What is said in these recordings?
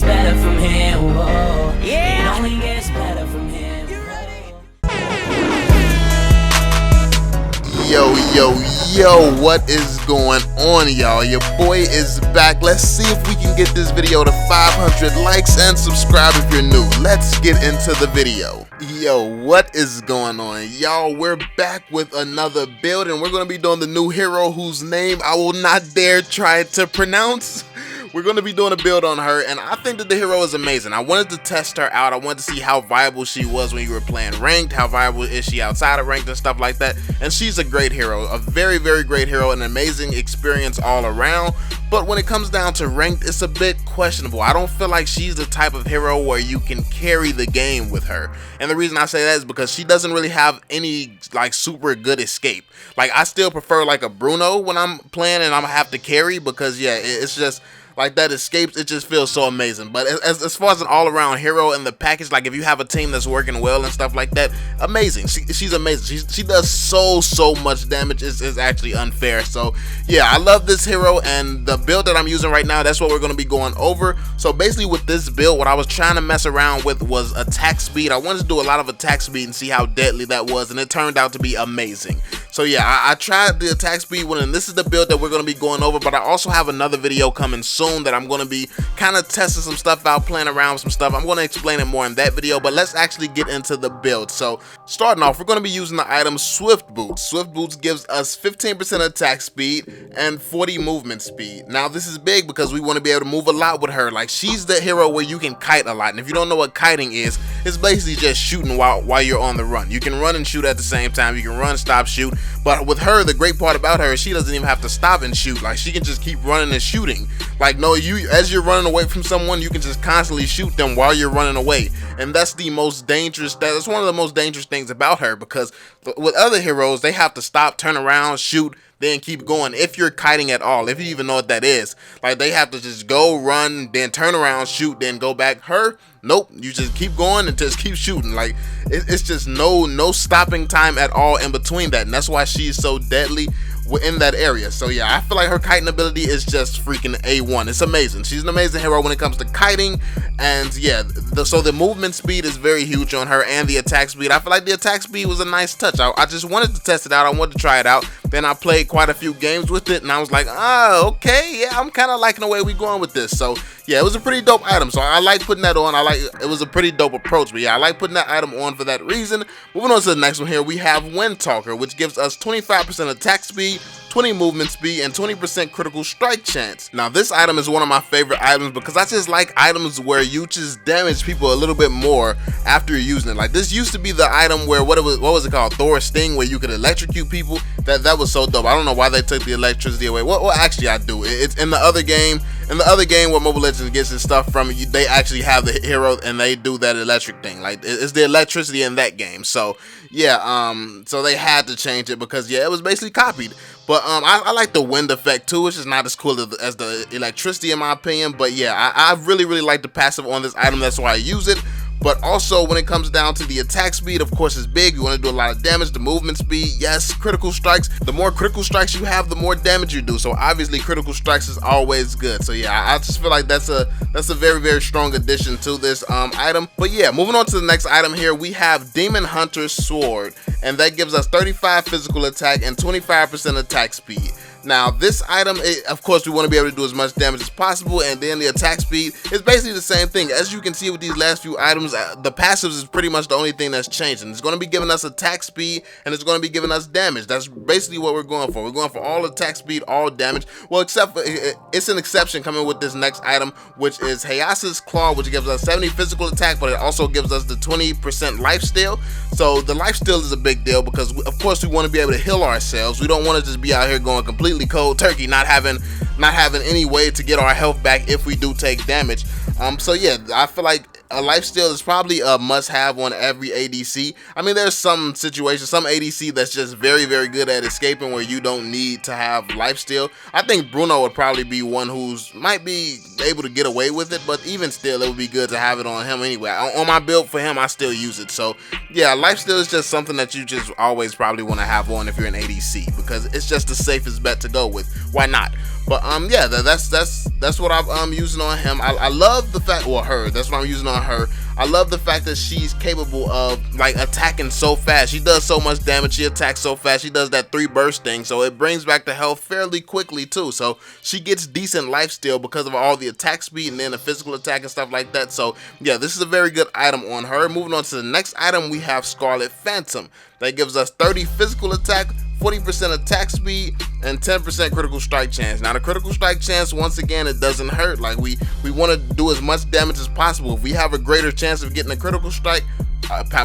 better from here. Whoa. Yeah. It only gets better from here. Yo, what is going on, y'all? Your boy is back. Let's see if we can get this video to 500 likes and subscribe if you're new. Let's get into the video. Yo, what is going on, y'all? We're back with another build, and we're going to be doing the new hero whose name I will not dare try to pronounce. We're going to be doing a build on her, and I think that the hero is amazing. I wanted to test her out. I wanted to see how viable she was when you were playing ranked, how viable is she outside of ranked and stuff like that. And she's a great hero, a very, very great hero, an amazing experience all around. But when it comes down to ranked, it's a bit questionable. I don't feel like she's the type of hero where you can carry the game with her. And the reason I say that is because she doesn't really have any like super good escape. Like, I still prefer like a Bruno when I'm playing and I'm gonna have to carry, because yeah, it's just like that escapes, it just feels so amazing. But as far as an all-around hero in the package, like if you have a team that's working well and stuff like that, amazing. She's amazing. She does so much damage. It's actually unfair. So yeah, I love this hero, and the build that I'm using right now, that's what we're going to be going over. So basically with this build, what I was trying to mess around with was attack speed. I wanted to do a lot of attack speed and see how deadly that was, and it turned out to be amazing. So yeah, I tried the attack speed one, and this is the build that we're going to be going over. But I also have another video coming soon that I'm going to be kind of testing some stuff out, playing around with some stuff. I'm going to explain it more in that video, but let's actually get into the build. So starting off, we're going to be using the item Swift Boots. Swift Boots gives us 15% attack speed and 40 movement speed. Now this is big because we want to be able to move a lot with her. Like, she's the hero where you can kite a lot, and if you don't know what kiting is, it's basically just shooting while you're on the run. You can run and shoot at the same time. You can run, stop, shoot. But with her, the great part about her is she doesn't even have to stop and shoot. Like, she can just keep running and shooting. Like, no, as you're running away from someone, you can just constantly shoot them while you're running away. And that's the most dangerous, that's one of the most dangerous things about her, because with other heroes, they have to stop, turn around, shoot, then keep going. If you're kiting at all, if you even know what that is, like, they have to just go, run, then turn around, shoot, then go back. Her, nope, you just keep going and just keep shooting. Like, it's just no stopping time at all in between that, and that's why she's so deadly in that area. So yeah, I feel like her kiting ability is just freaking A1. It's amazing. She's an amazing hero when it comes to kiting. And yeah, so the movement speed is very huge on her, and the attack speed. I feel like the attack speed was a nice touch. I just wanted to test it out. I wanted to try it out. Then I played quite a few games with it, and I was like, oh, okay, yeah, I'm kind of liking the way we're going with this. So yeah, it was a pretty dope item. So I like putting that on. It was a pretty dope approach. But yeah, I like putting that item on for that reason. Moving on to the next one here, we have Wind Talker, which gives us 25% attack speed, 20 movement speed, and 20% critical strike chance. Now this item is one of my favorite items because I just like items where you just damage people a little bit more after you're using it. Like, this used to be the item where what was it called, Thor's Sting, where you could electrocute people. That was so dope. I don't know why they took the electricity away. Well, actually I do. It's in the other game. In the other game where Mobile Legends gets its stuff from, they actually have the hero and they do that electric thing. Like, it's the electricity in that game. So yeah, so they had to change it because yeah, it was basically copied. But I like the wind effect too. It's just not as cool as the electricity in my opinion. But yeah, I really like the passive on this item. That's why I use it. But also when it comes down to the attack speed, of course, it's big. You want to do a lot of damage. The movement speed, yes. Critical strikes, the more critical strikes you have, the more damage you do. So obviously critical strikes is always good. So yeah, I just feel like that's a very strong addition to this item. But yeah, moving on to the next item here, we have Demon Hunter's Sword, and that gives us 35 physical attack and 25% attack speed. Now this item, of course, we want to be able to do as much damage as possible, and then the attack speed is basically the same thing. As you can see with these last few items, the passives is pretty much the only thing that's changing. It's going to be giving us attack speed, and it's going to be giving us damage. That's basically what we're going for. We're going for all attack speed, all damage. Well, except for, it's an exception coming with this next item, which is Hayasa's Claw, which gives us 70 physical attack, but it also gives us the 20% lifesteal. So the lifesteal is a big deal because, of course, we want to be able to heal ourselves. We don't want to just be out here going completely cold turkey, not having any way to get our health back if we do take damage. So yeah, I feel like a lifesteal is probably a must-have on every ADC. I mean, there's some situations, some ADC that's just very good at escaping where you don't need to have lifesteal. I think Bruno would probably be one who's might be able to get away with it, but even still, it would be good to have it on him anyway. On my build for him, I still use it. So yeah, lifesteal is just something that you just always probably want to have on if you're an ADC because it's just the safest bet to go with. Why not? But yeah, that's that's what I'm using on him. I love the fact, well, her. That's what I'm using on her. I love the fact that she's capable of like attacking so fast. She does so much damage. She attacks so fast. She does that 3 burst thing, so it brings back the health fairly quickly too. So she gets decent life steal because of all the attack speed and then the physical attack and stuff like that. So yeah, this is a very good item on her. Moving on to the next item, we have Scarlet Phantom. That gives us 30 physical attack, 40% attack speed, and 10% critical strike chance. Now the critical strike chance, once again, it doesn't hurt. Like we want to do as much damage as possible. If we have a greater chance of getting a critical strike,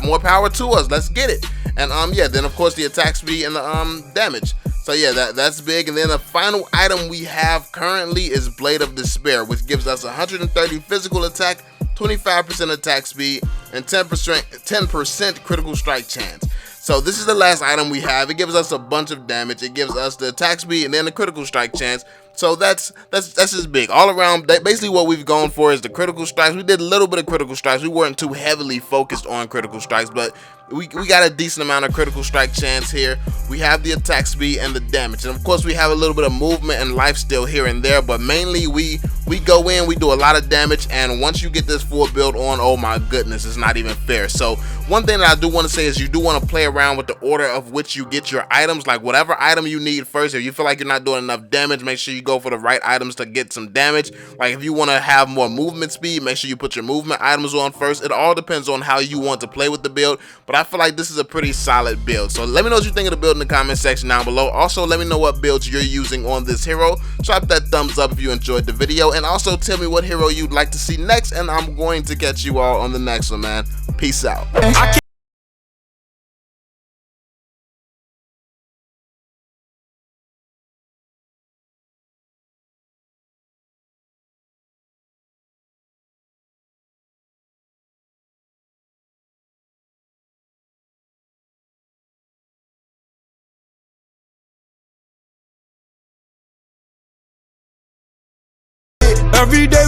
more power to us. Let's get it. And yeah, then of course the attack speed and the damage. So yeah, that's big. And then the final item we have currently is Blade of Despair, which gives us 130 physical attack, 25% attack speed, and 10% critical strike chance. So this is the last item we have. It gives us a bunch of damage. It gives us the attack speed and then the critical strike chance. So that's just big. All around, basically what we've gone for is the critical strikes. We did a little bit of critical strikes. We weren't too heavily focused on critical strikes, but we got a decent amount of critical strike chance here. We have the attack speed and the damage. And of course we have a little bit of movement and life steal here and there, but mainly we go in, we do a lot of damage, and once you get this full build on, oh my goodness, it's not even fair. So one thing that I do want to say is you do want to play around with the order of which you get your items. Like whatever item you need first, if you feel like you're not doing enough damage, make sure you go for the right items to get some damage. Like if you want to have more movement speed, make sure you put your movement items on first. It all depends on how you want to play with the build, but I feel like this is a pretty solid build. So let me know what you think of the build in the comment section down below. Also let me know what builds you're using on this hero. Drop that thumbs up if you enjoyed the video, and also tell me what hero you'd like to see next, and I'm going to catch you all on the next one, man. Peace out. Every day